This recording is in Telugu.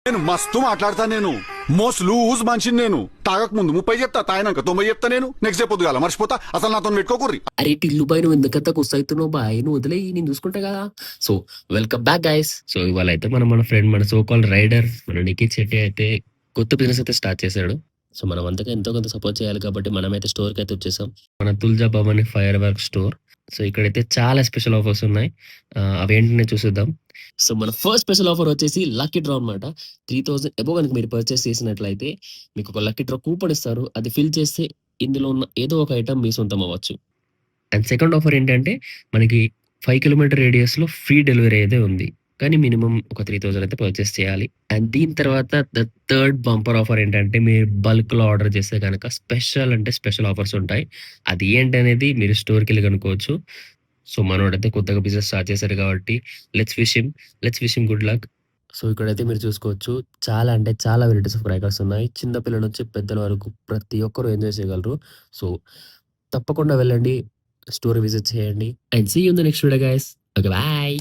నేను మస్తు మాట్లాడతా. నేను మోస్ట్ లూజ్ మనిషిని. నేను తాగక ముందు 30 చెప్తా, తాగినాక 90 చెప్తా. నేను నెక్స్ట్ డే పొద్దుగాల మర్చిపోతా. అసలు నాతో పెట్టుకోకుర్రి. అరే టిల్లు బాయ్ నువ్వు ఎందుకంత కుస్తవుతున్నావు బాయ్, నువ్వు వదిలే, నేను చూసుకుంటా కదా. So welcome back guys. So ఇవాళ అయితే మన ఫ్రెండ్ మన సో కాల్ రైడర్ మన నిఖిత్ శెట్టి అయితే కొత్త బిజినెస్ అయితే స్టార్ట్ చేశాడు. సో మనం అంతగా ఎంతో కొంత సపోర్ట్ చేయాలి కాబట్టి మనమైతే స్టోర్కి అయితే వచ్చేసాం. మన Tulja Bhavani fire work store. So ఇక్కడైతే చాలా స్పెషల్ ఆఫర్స్ ఉన్నాయి. అవేంటనే చూసేద్దాం. సో మన ఫస్ట్ స్పెషల్ ఆఫర్ వచ్చేసి లక్కీ డ్రా అనమాట. 3000 అబోవ్ కనుక మీరు పర్చేస్ చేసినట్లయితే మీకు ఒక లక్కీ డ్రా కూపన్ ఇస్తారు. అది ఫిల్ చేస్తే ఇందులో ఉన్న ఏదో ఒక ఐటమ్ మీ సొంతం అవ్వచ్చు. అండ్ సెకండ్ ఆఫర్ ఏంటంటే మనకి 5 కిలోమీటర్ రేడియస్‌లో ఫ్రీ డెలివరీ అయితే ఉంది. కానీ మినిమమ్ ఒక 3000 అయితే పర్చేస్ చేయాలి. అండ్ దీని తర్వాత ద థర్డ్ బంపర్ ఆఫర్ ఏంటంటే మీరు బల్క్‌లో ఆర్డర్ చేస్తే గనక స్పెషల్ అంటే స్పెషల్ ఆఫర్స్ ఉంటాయి. అది ఏంటనేది మీరు స్టోర్‌కెళ్ళి కనుక్కోవచ్చు. సో మనోడైతే కొత్తగా బిజినెస్ స్టార్ట్ చేశారు కాబట్టి let's wish him good luck. So ఇక్కడైతే మీరు చూసుకోవచ్చు చాలా అంటే చాలా వెరైటీస్ ఆఫ్ క్రాకర్స్ ఉన్నాయి. చిన్న పిల్లల నుంచి పెద్దల వరకు ప్రతి ఒక్కరు ఎంజాయ్ చేయగలరు. సో తప్పకుండా వెళ్ళండి. స్టోర్ విజిట్ చేయండి. And see you in the next video guys. Okay bye.